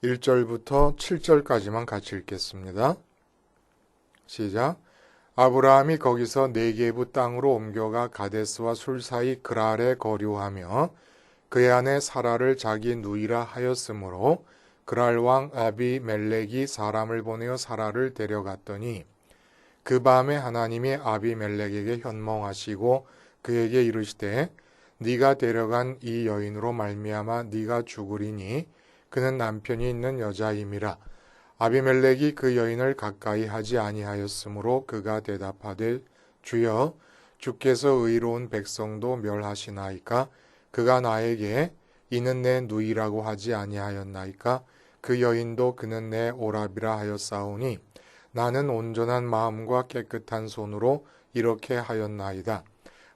1절부터 7절까지만 같이 읽겠습니다. 시작. 아브라함이 거기서 네게부 땅으로 옮겨가 가데스와 술 사이 그랄에 거류하며 그의 아내 사라를 자기 누이라 하였으므로 그랄 왕 아비멜렉이 사람을 보내어 사라를 데려갔더니 그 밤에 하나님이 아비멜렉에게 현몽하시고 그에게 이르시되 네가 데려간 이 여인으로 말미암아 네가 죽으리니 그는 남편이 있는 여자임이라. 아비멜렉이 그 여인을 가까이 하지 아니하였으므로 그가 대답하되 주여 주께서 의로운 백성도 멸하시나이까. 그가 나에게 이는 내 누이라고 하지 아니하였나이까. 그 여인도 그는 내 오라비라 하였사오니 나는 온전한 마음과 깨끗한 손으로 이렇게 하였나이다.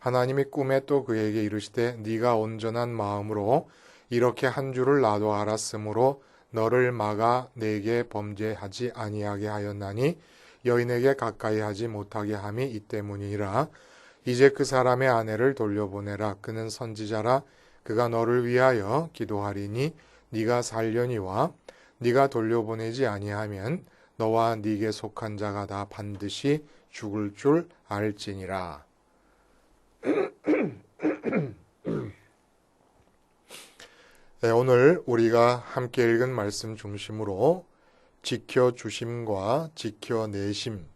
하나님이 꿈에 또 그에게 이르시되 네가 온전한 마음으로 이렇게 한 줄을 나도 알았으므로 너를 막아 내게 범죄하지 아니하게 하였나니 여인에게 가까이 하지 못하게 함이 이 때문이라. 이제 그 사람의 아내를 돌려보내라. 그는 선지자라. 그가 너를 위하여 기도하리니 네가 살려니와 네가 돌려보내지 아니하면 너와 네게 속한 자가 다 반드시 죽을 줄 알지니라. 네, 오늘 우리가 함께 읽은 말씀 중심으로 지켜주심과 지켜내심이라는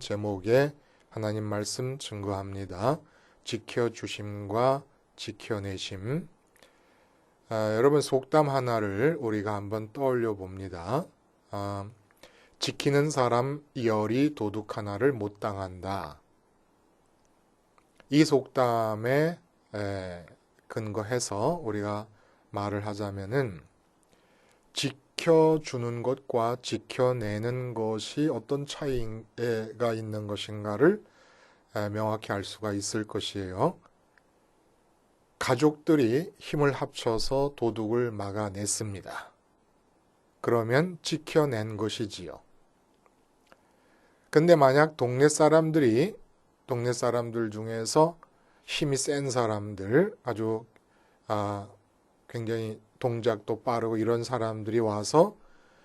제목의 하나님 말씀 증거합니다. 지켜주심과 지켜내심. 여러분 속담 하나를 우리가 한번 떠올려 봅니다. 지키는 사람 열이 도둑 하나를 못 당한다. 이 속담에 근거해서 우리가 말을 하자면은 지켜주는 것과 지켜내는 것이 어떤 차이가 있는 것인가를 명확히 알 수가 있을 것이에요. 가족들이 힘을 합쳐서 도둑을 막아냈습니다. 그러면 지켜낸 것이지요. 근데 만약 동네 사람들 중에서 힘이 센 사람들, 아주 굉장히 동작도 빠르고 이런 사람들이 와서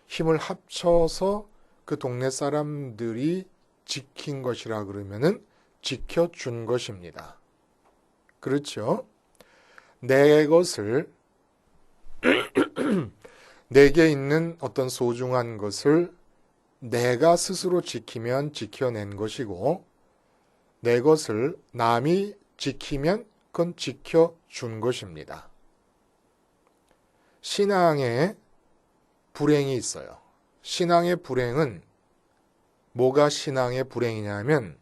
힘을 합쳐서 그 동네 사람들이 지킨 것이라 그러면은 지켜준 것입니다. 그렇죠? 내 것을 내게 있는 어떤 소중한 것을 내가 스스로 지키면 지켜낸 것이고 내 것을 남이 지키면 그건 지켜준 것입니다. 신앙에 불행이 있어요. 신앙의 불행은 뭐가 신앙의 불행이냐면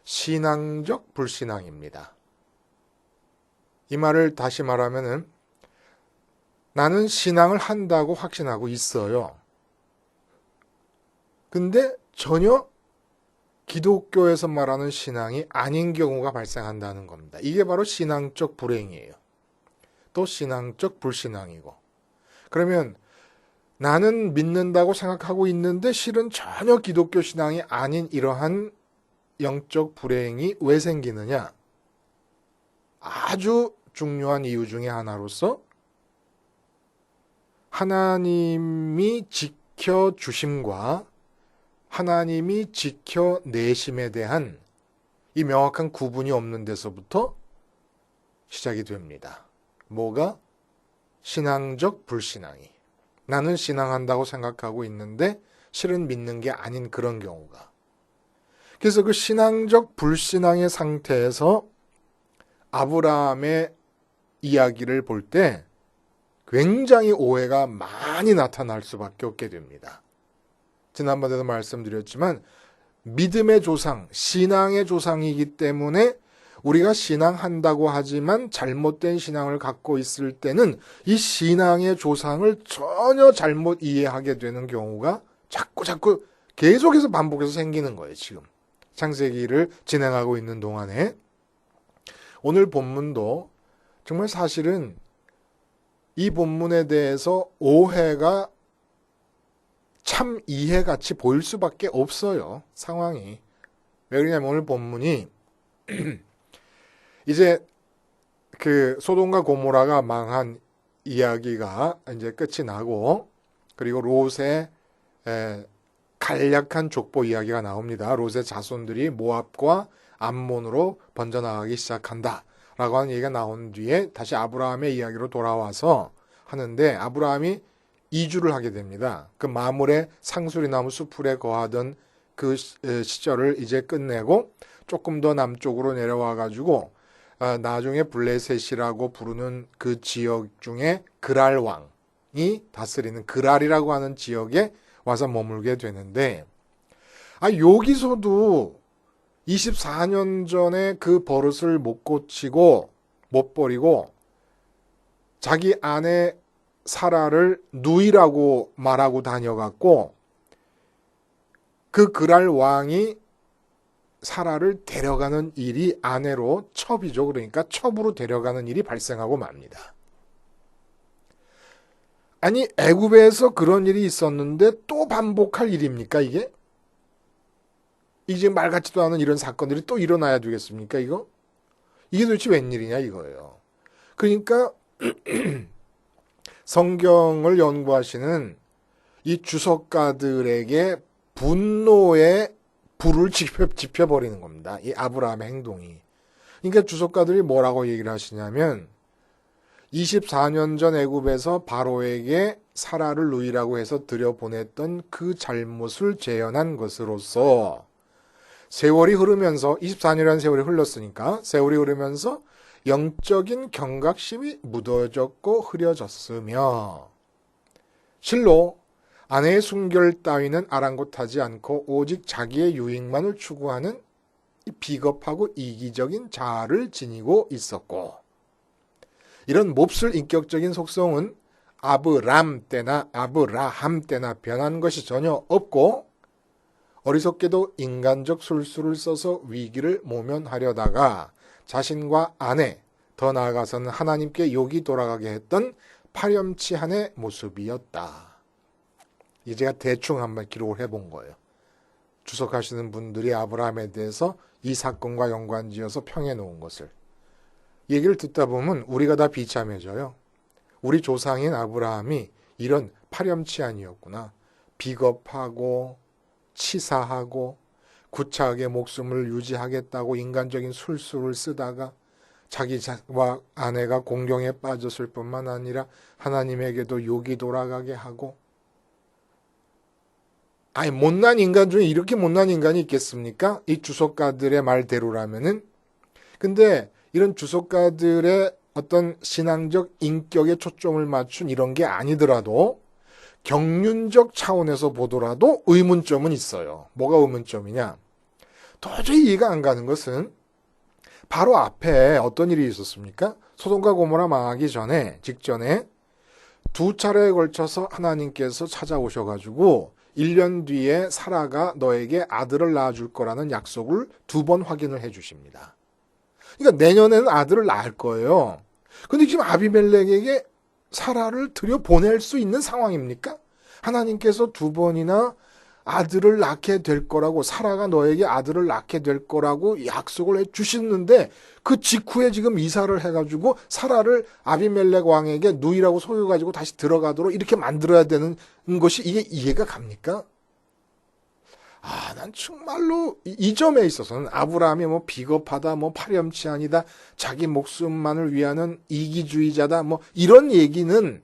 신앙적 불신앙입니다. 이 말을 다시 말하면은 나는 신앙을 한다고 확신하고 있어요. 근데 전혀 기독교에서 말하는 신앙이 아닌 경우가 발생한다는 겁니다. 이게 바로 신앙적 불행이에요. 또 신앙적 불신앙이고. 그러면 나는 믿는다고 생각하고 있는데 실은 전혀 기독교 신앙이 아닌 이러한 영적 불행이 왜 생기느냐? 아주 중요한 이유 중에 하나로서 하나님이 지켜주심과 하나님이 지켜내심에 대한 이 명확한 구분이 없는 데서부터 시작이 됩니다. 뭐가? 신앙적 불신앙이. 나는 신앙한다고 생각하고 있는데 실은 믿는 게 아닌 그런 경우가. 그래서 그 신앙적 불신앙의 상태에서 아브라함의 이야기를 볼 때 굉장히 오해가 많이 나타날 수밖에 없게 됩니다. 지난번에도 말씀드렸지만 믿음의 조상, 신앙의 조상이기 때문에 우리가 신앙한다고 하지만 잘못된 신앙을 갖고 있을 때는 이 신앙의 조상을 전혀 잘못 이해하게 되는 경우가 자꾸 계속해서 반복해서 생기는 거예요. 지금 창세기를 진행하고 있는 동안에 오늘 본문도 정말 사실은 이 본문에 대해서 오해가 참 이해같이 보일 수밖에 없어요. 상황이. 왜 그러냐면 오늘 본문이 이제 그 소돔과 고모라가 망한 이야기가 이제 끝이 나고 그리고 롯의 간략한 족보 이야기가 나옵니다. 롯의 자손들이 모압과 암몬으로 번져나가기 시작한다 라고 하는 얘기가 나온 뒤에 다시 아브라함의 이야기로 돌아와서 하는데, 아브라함이 이주를 하게 됩니다. 그 마물의 상수리나무 수풀에 거하던 그 시절을 이제 끝내고 조금 더 남쪽으로 내려와 가지고 나중에 블레셋이라고 부르는 그 지역 중에 그랄 왕이 다스리는 그랄이라고 하는 지역에 와서 머물게 되는데, 여기서도 24년 전에 그 버릇을 못 고치고 못 버리고 자기 아내 사라를 누이라고 말하고 다녀갖고 그 그랄 왕이 사라를 데려가는 일이 아내로 첩이죠. 그러니까 첩으로 데려가는 일이 발생하고 맙니다. 아니, 애굽에서 그런 일이 있었는데 또 반복할 일입니까, 이게? 이제 말 같지도 않은 이런 사건들이 또 일어나야 되겠습니까, 이거? 이게 도대체 웬일이냐, 이거예요. 그러니까 성경을 연구하시는 이 주석가들에게 분노의 불을 지펴버리는 겁니다. 이 아브라함의 행동이. 그러니까 주석가들이 뭐라고 얘기를 하시냐면 24년 전 애굽에서 바로에게 사라를 누이라고 해서 들여보냈던 그 잘못을 재현한 것으로서 세월이 흐르면서 24년이라는 세월이 흘렀으니까 세월이 흐르면서 영적인 경각심이 묻어졌고 흐려졌으며 실로 아내의 순결 따위는 아랑곳하지 않고 오직 자기의 유익만을 추구하는 비겁하고 이기적인 자아를 지니고 있었고, 이런 몹쓸 인격적인 속성은 아브람 때나 아브라함 때나 변한 것이 전혀 없고 어리석게도 인간적 술수를 써서 위기를 모면하려다가 자신과 아내, 더 나아가서는 하나님께 욕이 돌아가게 했던 파렴치한의 모습이었다. 이제 제가 대충 한번 기록을 해본 거예요. 주석하시는 분들이 아브라함에 대해서 이 사건과 연관지어서 평해 놓은 것을. 얘기를 듣다 보면 우리가 다 비참해져요. 우리 조상인 아브라함이 이런 파렴치한이었구나. 비겁하고 치사하고 구차하게 목숨을 유지하겠다고 인간적인 술수를 쓰다가 자기와 아내가 공경에 빠졌을 뿐만 아니라 하나님에게도 욕이 돌아가게 하고, 아니 못난 인간 중에 이렇게 못난 인간이 있겠습니까? 이 주석가들의 말대로라면은. 근데 이런 주석가들의 어떤 신앙적 인격에 초점을 맞춘 이런 게 아니더라도 경륜적 차원에서 보더라도 의문점은 있어요. 뭐가 의문점이냐? 도저히 이해가 안 가는 것은 바로 앞에 어떤 일이 있었습니까? 소돔과 고모라 망하기 직전에 두 차례에 걸쳐서 하나님께서 찾아오셔가지고 1년 뒤에 사라가 너에게 아들을 낳아줄 거라는 약속을 2번 확인을 해주십니다. 그러니까 내년에는 아들을 낳을 거예요. 근데 지금 아비멜렉에게 사라를 들여보낼 수 있는 상황입니까? 하나님께서 2번이나 아들을 낳게 될 거라고, 사라가 너에게 아들을 낳게 될 거라고 약속을 해주셨는데 그 직후에 지금 이사를 해가지고 사라를 아비멜렉 왕에게 누이라고 속여가지고 다시 들어가도록 이렇게 만들어야 되는 것이 이게 이해가 갑니까? 난 정말로 이 점에 있어서는 아브라함이 뭐 비겁하다, 뭐 파렴치한이다, 자기 목숨만을 위하는 이기주의자다, 뭐 이런 얘기는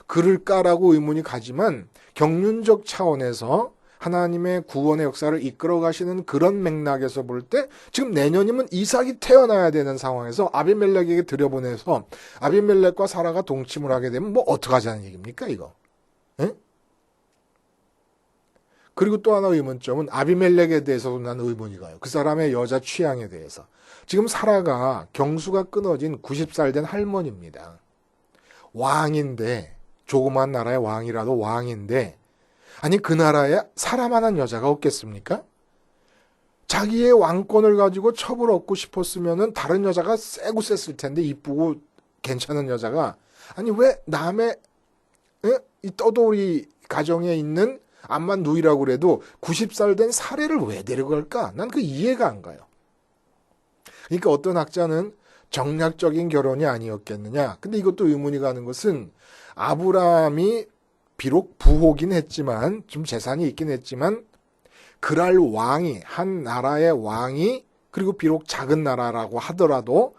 그럴까라고 의문이 가지만 경륜적 차원에서 하나님의 구원의 역사를 이끌어 가시는 그런 맥락에서 볼 때 지금 내년이면 이삭이 태어나야 되는 상황에서 아비멜렉에게 들여보내서 아비멜렉과 사라가 동침을 하게 되면 뭐 어떡하자는 얘기입니까 이거? 에? 그리고 또 하나 의문점은 아비멜렉에 대해서도 난 의문이 가요. 그 사람의 여자 취향에 대해서. 지금 사라가 경수가 끊어진 90살 된 할머니입니다. 왕인데, 조그만 나라의 왕이라도 왕인데, 아니 그 나라에 사람만한 여자가 없겠습니까? 자기의 왕권을 가지고 첩을 얻고 싶었으면은 다른 여자가 세고 셌을 텐데, 이쁘고 괜찮은 여자가, 아니 왜 남의 이 떠돌이 가정에 있는 암만 누이라고 그래도 90살 된 사례를 왜 데려갈까? 난 그 이해가 안 가요. 그러니까 어떤 학자는 정략적인 결혼이 아니었겠느냐. 근데 이것도 의문이 가는 것은 아브라함이 비록 부호긴 했지만 좀 재산이 있긴 했지만 그랄 왕이 한 나라의 왕이 그리고 비록 작은 나라라고 하더라도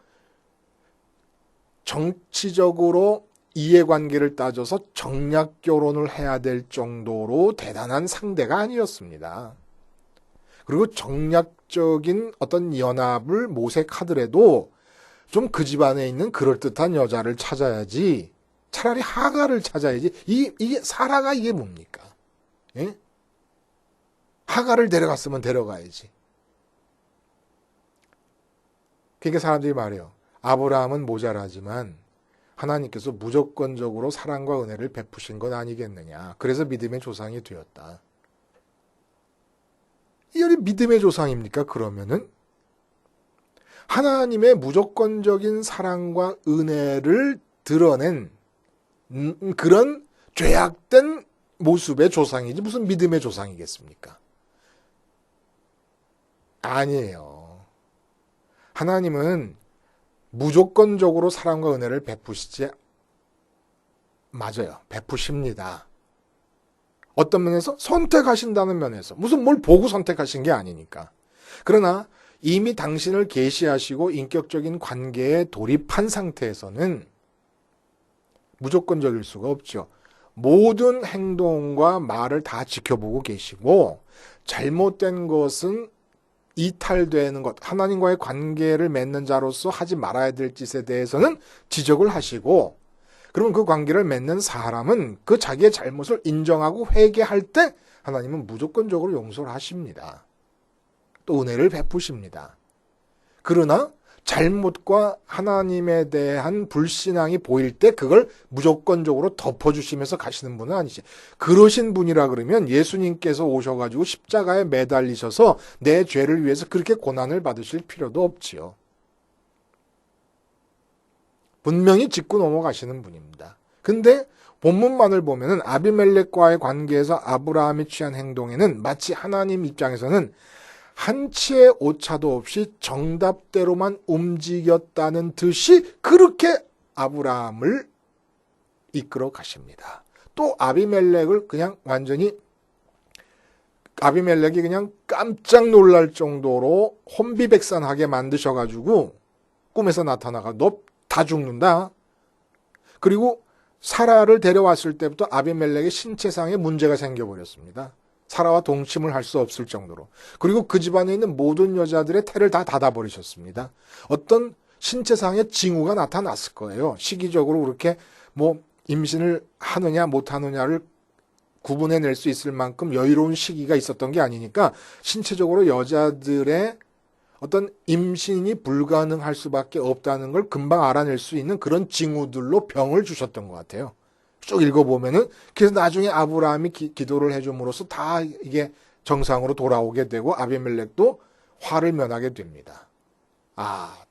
정치적으로 이해관계를 따져서 정략 결혼을 해야 될 정도로 대단한 상대가 아니었습니다. 그리고 정략적인 어떤 연합을 모색하더라도 좀 그 집안에 있는 그럴듯한 여자를 찾아야지 차라리 하가를 찾아야지 이게 사라가 이게 뭡니까? 예? 하가를 데려갔으면 데려가야지. 그러니까 사람들이 말해요. 아브라함은 모자라지만 하나님께서 무조건적으로 사랑과 은혜를 베푸신 것 아니겠느냐. 그래서 믿음의 조상이 되었다. 이게 믿음의 조상입니까? 그러면은 하나님의 무조건적인 사랑과 은혜를 드러낸 그런 죄악된 모습의 조상이지 무슨 믿음의 조상이겠습니까? 아니에요. 하나님은 무조건적으로 사랑과 은혜를 베푸시지 맞아요. 베푸십니다. 어떤 면에서 선택하신다는 면에서 무슨 뭘 보고 선택하신 게 아니니까. 그러나 이미 당신을 계시하시고 인격적인 관계에 돌입한 상태에서는 무조건적일 수가 없죠. 모든 행동과 말을 다 지켜보고 계시고 잘못된 것은 이탈되는 것, 하나님과의 관계를 맺는 자로서 하지 말아야 될 짓에 대해서는 지적을 하시고 그러면 그 관계를 맺는 사람은 그 자기의 잘못을 인정하고 회개할 때 하나님은 무조건적으로 용서를 하십니다. 또 은혜를 베푸십니다. 그러나 잘못과 하나님에 대한 불신앙이 보일 때 그걸 무조건적으로 덮어주시면서 가시는 분은 아니지. 그러신 분이라 그러면 예수님께서 오셔가지고 십자가에 매달리셔서 내 죄를 위해서 그렇게 고난을 받으실 필요도 없지요. 분명히 짚고 넘어가시는 분입니다. 근데 본문만을 보면은 아비멜렉과의 관계에서 아브라함이 취한 행동에는 마치 하나님 입장에서는 한치의 오차도 없이 정답대로만 움직였다는 듯이 그렇게 아브라함을 이끌어 가십니다. 또 아비멜렉을 그냥 완전히 아비멜렉이 그냥 깜짝 놀랄 정도로 혼비백산하게 만드셔가지고 꿈에서 나타나가 너 다 죽는다. 그리고 사라를 데려왔을 때부터 아비멜렉의 신체상에 문제가 생겨버렸습니다. 사라와 동침을 할 수 없을 정도로. 그리고 그 집안에 있는 모든 여자들의 태를 다 닫아버리셨습니다. 어떤 신체상의 징후가 나타났을 거예요. 시기적으로 그렇게 뭐 임신을 하느냐 못하느냐를 구분해낼 수 있을 만큼 여유로운 시기가 있었던 게 아니니까 신체적으로 여자들의 어떤 임신이 불가능할 수밖에 없다는 걸 금방 알아낼 수 있는 그런 징후들로 병을 주셨던 것 같아요. 쭉 읽어보면은 그래서 나중에 아브라함이 기도를 해줌으로써 다 이게 정상으로 돌아오게 되고 아비멜렉도 화를 면하게 됩니다.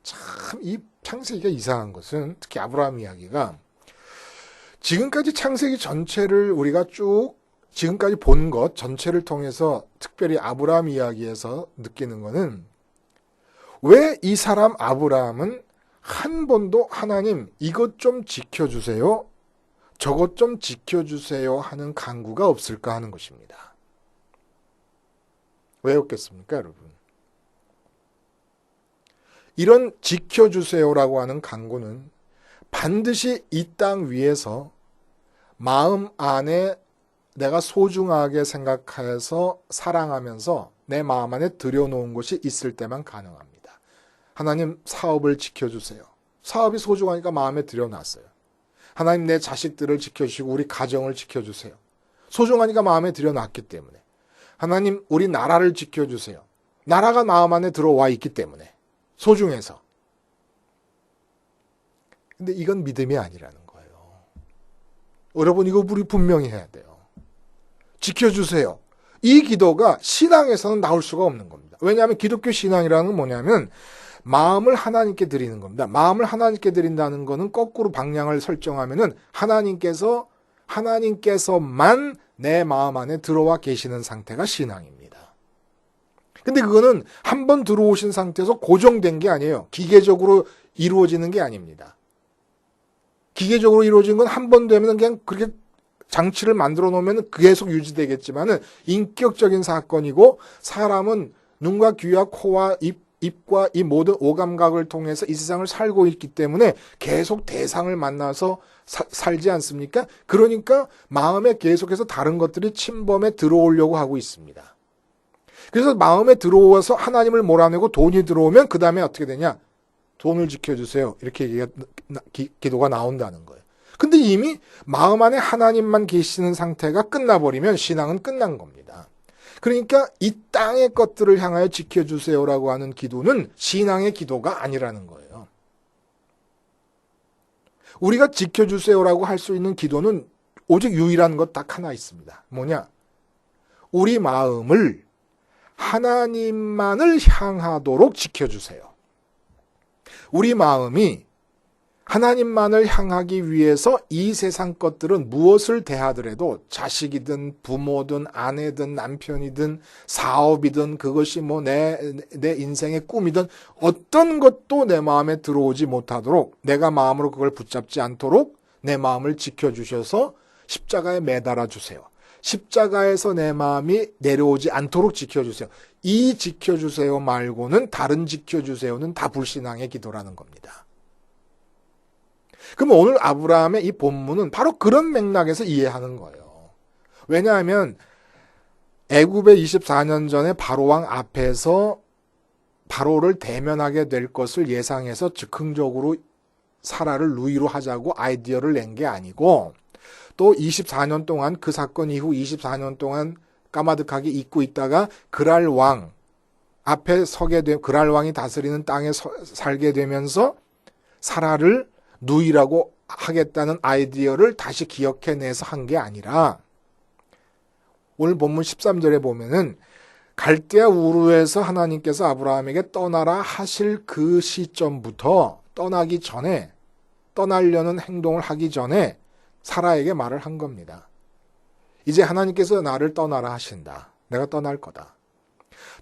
참 이 창세기가 이상한 것은 특히 아브라함 이야기가 지금까지 창세기 전체를 우리가 쭉 지금까지 본 것 전체를 통해서 특별히 아브라함 이야기에서 느끼는 거는 왜 이 사람 아브라함은 한 번도 하나님 이것 좀 지켜주세요. 저것 좀 지켜주세요 하는 간구가 없을까 하는 것입니다. 왜 없겠습니까, 여러분? 이런 지켜주세요라고 하는 간구는 반드시 이 땅 위에서 마음 안에 내가 소중하게 생각해서 사랑하면서 내 마음 안에 들여놓은 것이 있을 때만 가능합니다. 하나님 사업을 지켜주세요. 사업이 소중하니까 마음에 들여놨어요. 하나님 내 자식들을 지켜주시고 우리 가정을 지켜주세요. 소중하니까 마음에 들여놨기 때문에. 하나님 우리 나라를 지켜주세요. 나라가 마음 안에 들어와 있기 때문에. 소중해서. 근데 이건 믿음이 아니라는 거예요. 여러분 이거 우리 분명히 해야 돼요. 지켜주세요. 이 기도가 신앙에서는 나올 수가 없는 겁니다. 왜냐하면 기독교 신앙이라는 건 뭐냐면 마음을 하나님께 드리는 겁니다. 마음을 하나님께 드린다는 거는 거꾸로 방향을 설정하면은 하나님께서만 내 마음 안에 들어와 계시는 상태가 신앙입니다. 근데 그거는 한 번 들어오신 상태에서 고정된 게 아니에요. 기계적으로 이루어지는 게 아닙니다. 기계적으로 이루어진 건 한 번 되면 그냥 그렇게 장치를 만들어 놓으면 계속 유지되겠지만은 인격적인 사건이고 사람은 눈과 귀와 코와 입과 이 모든 오감각을 통해서 이 세상을 살고 있기 때문에 계속 대상을 만나서 살지 않습니까? 그러니까 마음에 계속해서 다른 것들이 침범해 들어오려고 하고 있습니다. 그래서 마음에 들어와서 하나님을 몰아내고 돈이 들어오면 그 다음에 어떻게 되냐? 돈을 지켜주세요. 이렇게 기도가 나온다는 거예요. 근데 이미 마음 안에 하나님만 계시는 상태가 끝나버리면 신앙은 끝난 겁니다. 그러니까 이 땅의 것들을 향하여 지켜주세요라고 하는 기도는 신앙의 기도가 아니라는 거예요. 우리가 지켜주세요라고 할 수 있는 기도는 오직 유일한 것 딱 하나 있습니다. 뭐냐? 우리 마음을 하나님만을 향하도록 지켜주세요. 우리 마음이 하나님만을 향하기 위해서 이 세상 것들은 무엇을 대하더라도 자식이든 부모든 아내든 남편이든 사업이든 그것이 뭐 내 인생의 꿈이든 어떤 것도 내 마음에 들어오지 못하도록 내가 마음으로 그걸 붙잡지 않도록 내 마음을 지켜주셔서 십자가에 매달아 주세요. 십자가에서 내 마음이 내려오지 않도록 지켜주세요. 이 지켜주세요 말고는 다른 지켜주세요는 다 불신앙의 기도라는 겁니다. 그럼 오늘 아브라함의 이 본문은 바로 그런 맥락에서 이해하는 거예요. 왜냐하면 애굽에 24년 전에 바로왕 앞에서 바로를 대면하게 될 것을 예상해서 즉흥적으로 사라를 누이로 하자고 아이디어를 낸 게 아니고 또 24년 동안 그 사건 이후 24년 동안 까마득하게 잊고 있다가 그랄 왕 앞에 서게 되 그랄 왕이 다스리는 땅에 살게 되면서 사라를 누이라고 하겠다는 아이디어를 다시 기억해내서 한 게 아니라 오늘 본문 13절에 보면은 갈대아 우르에서 하나님께서 아브라함에게 떠나라 하실 그 시점부터 떠나기 전에 떠나려는 행동을 하기 전에 사라에게 말을 한 겁니다. 이제 하나님께서 나를 떠나라 하신다. 내가 떠날 거다.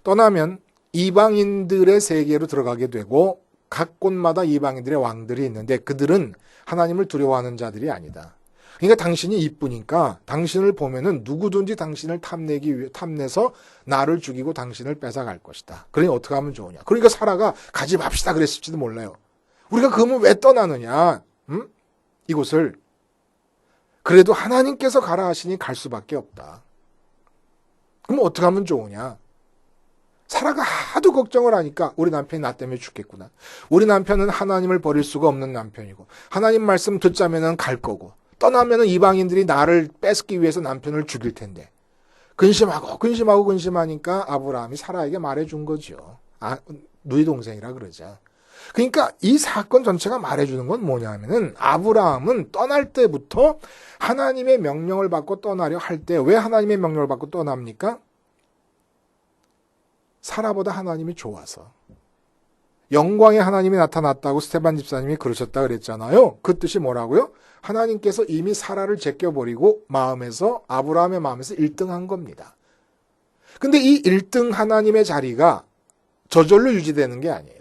떠나면 이방인들의 세계로 들어가게 되고 각 곳마다 이방인들의 왕들이 있는데 그들은 하나님을 두려워하는 자들이 아니다. 그러니까 당신이 이쁘니까 당신을 보면은 누구든지 당신을 탐내서 나를 죽이고 당신을 뺏어갈 것이다. 그러니 어떻게 하면 좋으냐. 그러니까 사라가 가지 맙시다 그랬을지도 몰라요. 우리가 그러면 왜 떠나느냐. 이곳을. 그래도 하나님께서 가라 하시니 갈 수밖에 없다. 그럼 어떻게 하면 좋으냐. 사라가 하도 걱정을 하니까 우리 남편이 나 때문에 죽겠구나. 우리 남편은 하나님을 버릴 수가 없는 남편이고 하나님 말씀 듣자면은 갈 거고 떠나면은 이방인들이 나를 뺏기 위해서 남편을 죽일 텐데 근심하니까 아브라함이 사라에게 말해준 거죠. 누이 동생이라 그러자. 그러니까 이 사건 전체가 말해주는 건 뭐냐면은 아브라함은 떠날 때부터 하나님의 명령을 받고 떠나려 할 때 왜 하나님의 명령을 받고 떠납니까? 사라보다 하나님이 좋아서. 영광의 하나님이 나타났다고 스테반 집사님이 그러셨다 그랬잖아요. 그 뜻이 뭐라고요? 하나님께서 이미 사라를 제껴버리고 아브라함의 마음에서 1등한 겁니다. 근데 이 1등 하나님의 자리가 저절로 유지되는 게 아니에요.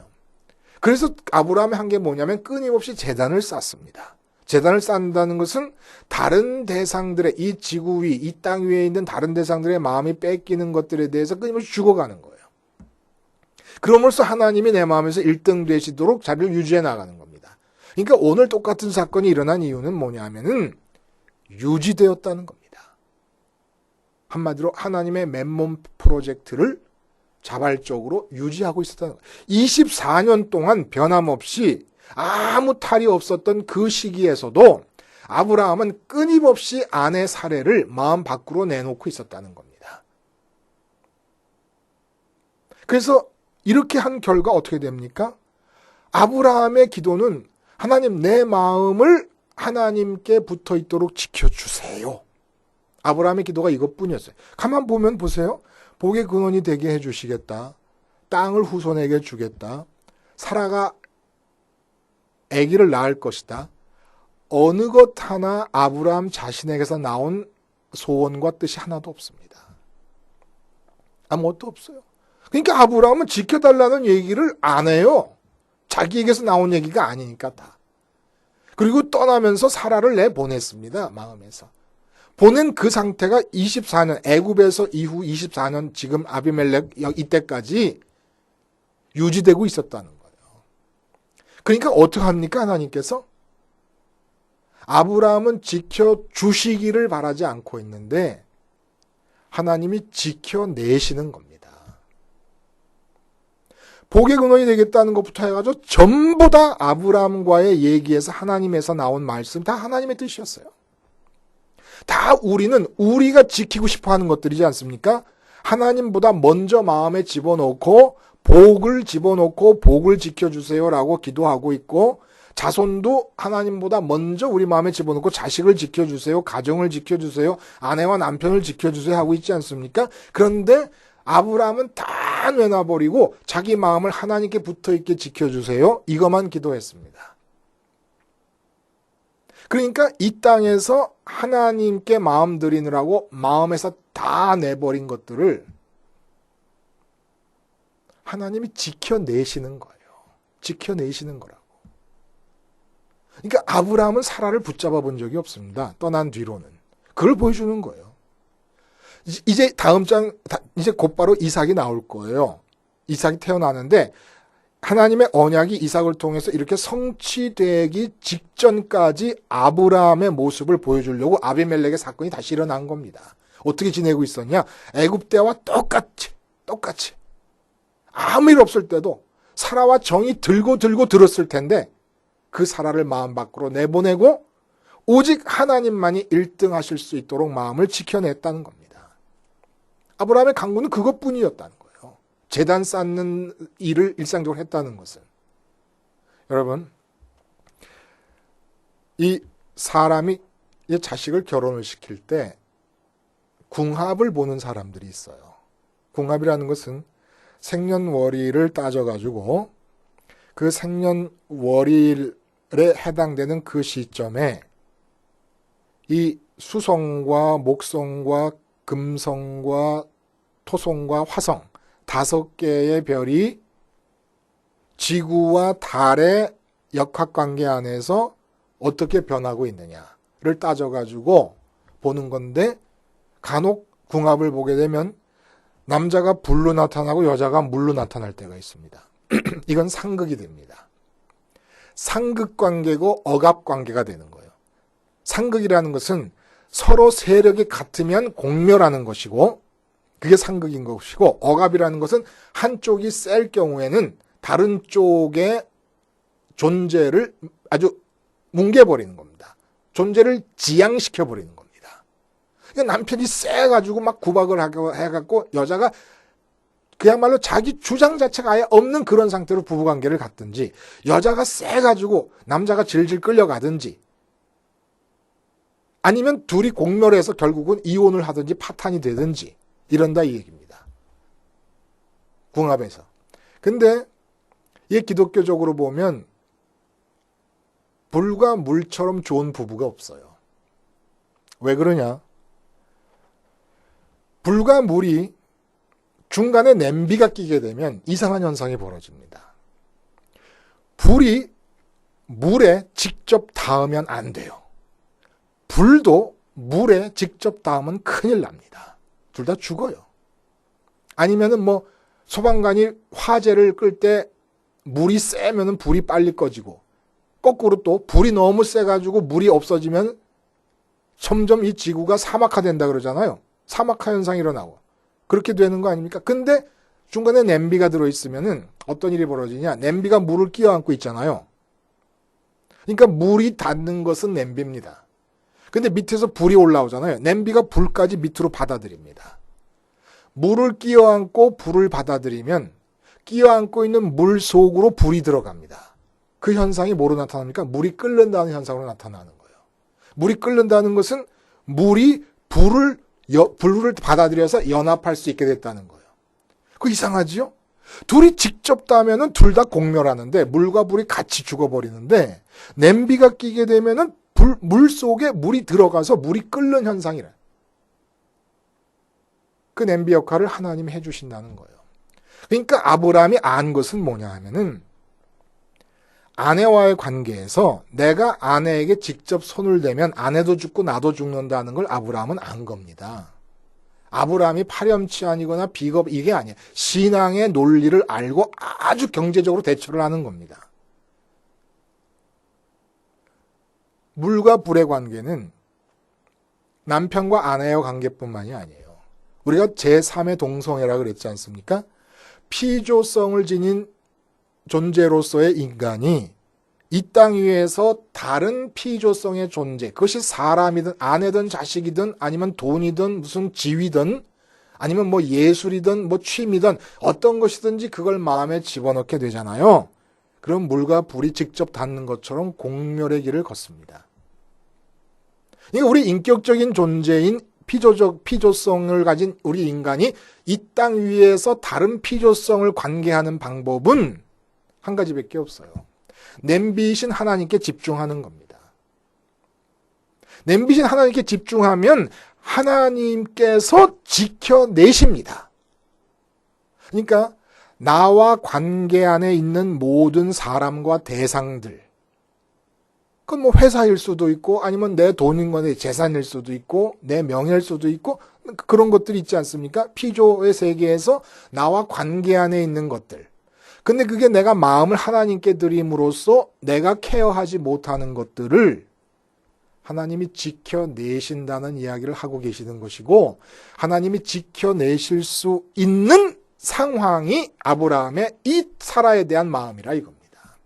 그래서 아브라함이 한 게 뭐냐면 끊임없이 제단을 쌓습니다. 제단을 쌓는다는 것은 다른 대상들의 이 지구 위, 이 땅 위에 있는 다른 대상들의 마음이 뺏기는 것들에 대해서 끊임없이 죽어가는 거예요. 그럼으로써 하나님이 내 마음에서 1등 되시도록 자리를 유지해 나가는 겁니다. 그러니까 오늘 똑같은 사건이 일어난 이유는 뭐냐면은 유지되었다는 겁니다. 한마디로 하나님의 맨몸 프로젝트를 자발적으로 유지하고 있었다는 거예요. 24년 동안 변함없이 아무 탈이 없었던 그 시기에서도 아브라함은 끊임없이 아내 사례를 마음 밖으로 내놓고 있었다는 겁니다. 그래서 이렇게 한 결과 어떻게 됩니까? 아브라함의 기도는 하나님 내 마음을 하나님께 붙어 있도록 지켜주세요. 아브라함의 기도가 이것뿐이었어요. 가만 보면 보세요. 복의 근원이 되게 해주시겠다. 땅을 후손에게 주겠다. 사라가 아기를 낳을 것이다. 어느 것 하나 아브라함 자신에게서 나온 소원과 뜻이 하나도 없습니다. 아무것도 없어요. 그러니까 아브라함은 지켜달라는 얘기를 안 해요. 자기에게서 나온 얘기가 아니니까 다. 그리고 떠나면서 사라를 내보냈습니다. 마음에서. 보낸 그 상태가 24년, 애굽에서 이후 24년 지금 아비멜렉 이때까지 유지되고 있었다는 거예요. 그러니까 어떻게 합니까? 하나님께서? 아브라함은 지켜주시기를 바라지 않고 있는데 하나님이 지켜내시는 겁니다. 복의 근원이 되겠다는 것부터 해가지고 전부 다 아브라함과의 얘기에서 하나님에서 나온 말씀 다 하나님의 뜻이었어요. 다 우리가 지키고 싶어 하는 것들이지 않습니까? 하나님보다 먼저 마음에 집어넣고 복을 집어넣고 복을 지켜주세요라고 기도하고 있고 자손도 하나님보다 먼저 우리 마음에 집어넣고 자식을 지켜주세요. 가정을 지켜주세요. 아내와 남편을 지켜주세요 하고 있지 않습니까? 그런데 아브라함은 다 내놔버리고 자기 마음을 하나님께 붙어있게 지켜주세요. 이것만 기도했습니다. 그러니까 이 땅에서 하나님께 마음 드리느라고 마음에서 다 내버린 것들을 하나님이 지켜내시는 거예요. 지켜내시는 거라고. 그러니까 아브라함은 사라를 붙잡아 본 적이 없습니다. 떠난 뒤로는. 그걸 보여주는 거예요. 이제 다음 장, 이제 곧바로 이삭이 나올 거예요. 이삭이 태어나는데 하나님의 언약이 이삭을 통해서 이렇게 성취되기 직전까지 아브라함의 모습을 보여주려고 아비멜렉의 사건이 다시 일어난 겁니다. 어떻게 지내고 있었냐? 애굽 때와 똑같이. 아무 일 없을 때도 사라와 정이 들고 들었을 텐데 그 사라를 마음 밖으로 내보내고 오직 하나님만이 1등 하실 수 있도록 마음을 지켜냈다는 겁니다. 아브라함의 강구는 그것뿐이었다는 거예요. 제단 쌓는 일을 일상적으로 했다는 것은. 여러분, 이 사람이 자식을 결혼을 시킬 때 궁합을 보는 사람들이 있어요. 궁합이라는 것은 생년월일을 따져가지고 그 생년월일에 해당되는 그 시점에 이 수성과 목성과 금성과 토성과 화성 5개의 별이 지구와 달의 역학관계 안에서 어떻게 변하고 있느냐를 따져가지고 보는 건데 간혹 궁합을 보게 되면 남자가 불로 나타나고 여자가 물로 나타날 때가 있습니다. 이건 상극이 됩니다. 상극관계고 억압관계가 되는 거예요. 상극이라는 것은 서로 세력이 같으면 공멸하는 것이고 그게 상극인 것이고 억압이라는 것은 한쪽이 셀 경우에는 다른 쪽의 존재를 아주 뭉개버리는 겁니다. 존재를 지양시켜버리는 겁니다. 그러니까 남편이 세가지고 막 구박을 해갖고 여자가 그야말로 자기 주장 자체가 아예 없는 그런 상태로 부부관계를 갖든지 여자가 세가지고 남자가 질질 끌려가든지 아니면 둘이 공멸해서 결국은 이혼을 하든지 파탄이 되든지 이런다 이 얘기입니다. 궁합에서. 근데 이 기독교적으로 보면 불과 물처럼 좋은 부부가 없어요. 왜 그러냐? 불과 물이 중간에 냄비가 끼게 되면 이상한 현상이 벌어집니다. 불이 물에 직접 닿으면 안 돼요. 불도 물에 직접 닿으면 큰일 납니다. 둘 다 죽어요. 아니면은 뭐 소방관이 화재를 끌 때 물이 세면은 불이 빨리 꺼지고 거꾸로 또 불이 너무 세가지고 물이 없어지면 점점 이 지구가 사막화된다 그러잖아요. 사막화 현상이 일어나고 그렇게 되는 거 아닙니까? 근데 중간에 냄비가 들어있으면은 어떤 일이 벌어지냐? 냄비가 물을 끼어안고 있잖아요. 그러니까 물이 닿는 것은 냄비입니다. 근데 밑에서 불이 올라오잖아요. 냄비가 불까지 밑으로 받아들입니다. 물을 끼어안고 불을 받아들이면 끼어안고 있는 물 속으로 불이 들어갑니다. 그 현상이 뭐로 나타납니까? 물이 끓는다는 현상으로 나타나는 거예요. 물이 끓는다는 것은 물이 불을 받아들여서 연합할 수 있게 됐다는 거예요. 그거 이상하지요? 둘이 직접 닿으면은 둘 다 공멸하는데 물과 불이 같이 죽어버리는데 냄비가 끼게 되면은 물 속에 물이 들어가서 물이 끓는 현상이래. 그 냄비 역할을 하나님이 해주신다는 거예요. 그러니까 아브라함이 안 것은 뭐냐 하면은 아내와의 관계에서 내가 아내에게 직접 손을 대면 아내도 죽고 나도 죽는다는 걸 아브라함은 안 겁니다. 아브라함이 파렴치한이거나 비겁 이게 아니에요. 신앙의 논리를 알고 아주 경제적으로 대처를 하는 겁니다. 물과 불의 관계는 남편과 아내의 관계뿐만이 아니에요. 우리가 제3의 동성애라고 그랬지 않습니까? 피조성을 지닌 존재로서의 인간이 이 땅 위에서 다른 피조성의 존재, 그것이 사람이든 아내든 자식이든 아니면 돈이든 무슨 지위든 아니면 뭐 예술이든 뭐 취미든 어떤 것이든지 그걸 마음에 집어넣게 되잖아요. 그럼 물과 불이 직접 닿는 것처럼 공멸의 길을 걷습니다. 그러니까 우리 인격적인 존재인 피조성을 가진 우리 인간이 이 땅 위에서 다른 피조성을 관계하는 방법은 한 가지밖에 없어요. 냄비이신 하나님께 집중하는 겁니다. 냄비이신 하나님께 집중하면 하나님께서 지켜내십니다. 그러니까 나와 관계 안에 있는 모든 사람과 대상들, 그건 뭐 회사일 수도 있고 아니면 내 돈인 거내 재산일 수도 있고 내 명예일 수도 있고 그런 것들이 있지 않습니까? 피조의 세계에서 나와 관계 안에 있는 것들. 근데 그게 내가 마음을 하나님께 드림으로써 내가 케어하지 못하는 것들을 하나님이 지켜내신다는 이야기를 하고 계시는 것이고, 하나님이 지켜내실 수 있는 상황이 아브라함의 이 사라에 대한 마음이라 이겁니다.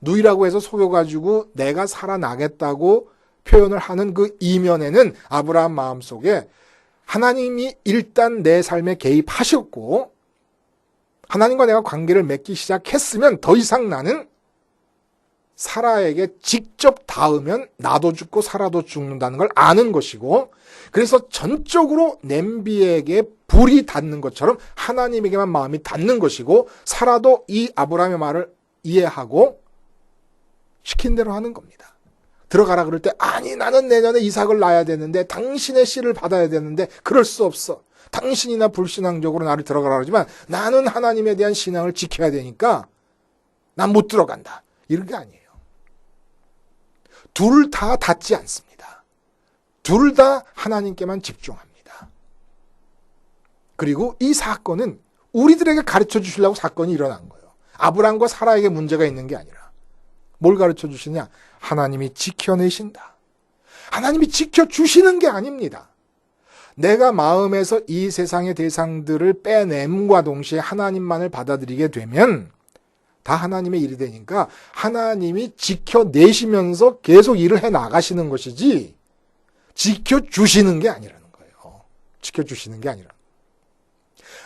누이라고 해서 속여가지고 내가 살아나겠다고 표현을 하는 그 이면에는 아브라함 마음속에 하나님이 일단 내 삶에 개입하셨고 하나님과 내가 관계를 맺기 시작했으면 더 이상 나는 사라에게 직접 닿으면 나도 죽고 사라도 죽는다는 걸 아는 것이고, 그래서 전적으로 냄비에게 불이 닿는 것처럼 하나님에게만 마음이 닿는 것이고, 사라도 이 아브라함의 말을 이해하고 시킨 대로 하는 겁니다. 들어가라 그럴 때 아니 나는 내년에 이삭을 낳아야 되는데 당신의 씨를 받아야 되는데 그럴 수 없어. 당신이나 불신앙적으로 나를 들어가라 그러지만 나는 하나님에 대한 신앙을 지켜야 되니까 난 못 들어간다. 이런 게 아니에요. 둘 다 닿지 않습니다. 둘 다 하나님께만 집중합니다. 그리고 이 사건은 우리들에게 가르쳐 주시려고 사건이 일어난 거예요. 아브라함과 사라에게 문제가 있는 게 아니라 뭘 가르쳐 주시냐? 하나님이 지켜내신다. 하나님이 지켜주시는 게 아닙니다. 내가 마음에서 이 세상의 대상들을 빼냄과 동시에 하나님만을 받아들이게 되면 다 하나님의 일이 되니까 하나님이 지켜내시면서 계속 일을 해 나가시는 것이지 지켜주시는 게 아니라는 거예요. 지켜주시는 게 아니라.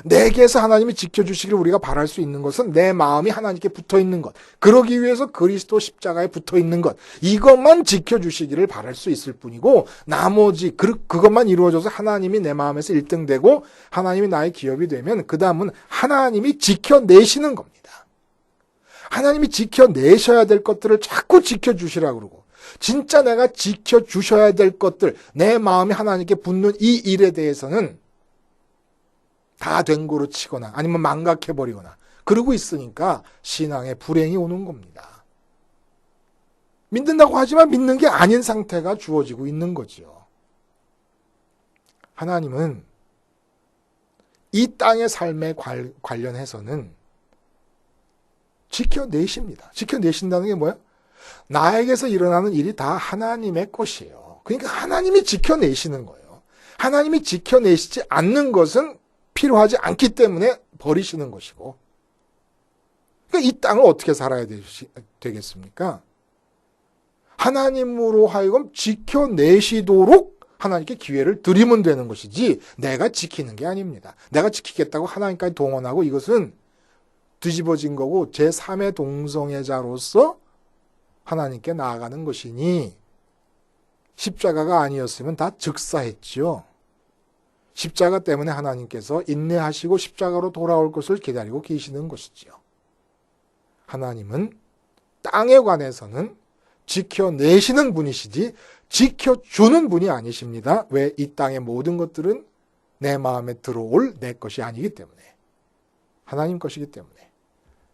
내게서 하나님이 지켜주시기를 우리가 바랄 수 있는 것은 내 마음이 하나님께 붙어있는 것, 그러기 위해서 그리스도 십자가에 붙어있는 것, 이것만 지켜주시기를 바랄 수 있을 뿐이고 나머지 그것만 이루어져서 하나님이 내 마음에서 1등 되고 하나님이 나의 기업이 되면 그 다음은 하나님이 지켜내시는 겁니다. 하나님이 지켜내셔야 될 것들을 자꾸 지켜주시라고 그러고, 진짜 내가 지켜주셔야 될 것들, 내 마음이 하나님께 붙는 이 일에 대해서는 다 된 거로 치거나 아니면 망각해버리거나 그러고 있으니까 신앙에 불행이 오는 겁니다. 믿는다고 하지만 믿는 게 아닌 상태가 주어지고 있는 거지요. 하나님은 이 땅의 삶에 관련해서는 지켜내십니다. 지켜내신다는 게 뭐예요? 나에게서 일어나는 일이 다 하나님의 것이에요. 그러니까 하나님이 지켜내시는 거예요. 하나님이 지켜내시지 않는 것은 필요하지 않기 때문에 버리시는 것이고, 그러니까 이 땅을 어떻게 살아야 되겠습니까? 하나님으로 하여금 지켜내시도록 하나님께 기회를 드리면 되는 것이지 내가 지키는 게 아닙니다. 내가 지키겠다고 하나님까지 동원하고 이것은 뒤집어진 거고 제3의 동성애자로서 하나님께 나아가는 것이니 십자가가 아니었으면 다 즉사했지요. 십자가 때문에 하나님께서 인내하시고 십자가로 돌아올 것을 기다리고 계시는 것이지요. 하나님은 땅에 관해서는 지켜내시는 분이시지 지켜주는 분이 아니십니다. 왜? 이 땅의 모든 것들은 내 마음에 들어올 내 것이 아니기 때문에, 하나님 것이기 때문에.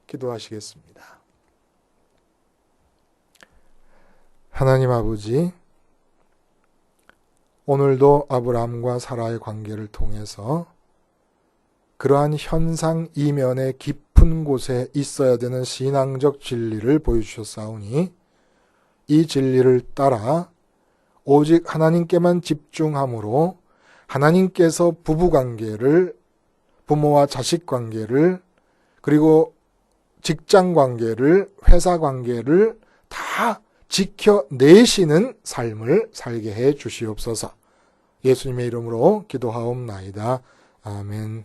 기도하시겠습니다. 하나님 아버지, 오늘도 아브라함과 사라의 관계를 통해서 그러한 현상 이면의 깊은 곳에 있어야 되는 신앙적 진리를 보여주셨사오니 이 진리를 따라 오직 하나님께만 집중함으로 하나님께서 부부관계를, 부모와 자식관계를, 그리고 직장관계를, 회사관계를 다 지켜내시는 삶을 살게 해 주시옵소서. 예수님의 이름으로 기도하옵나이다. 아멘.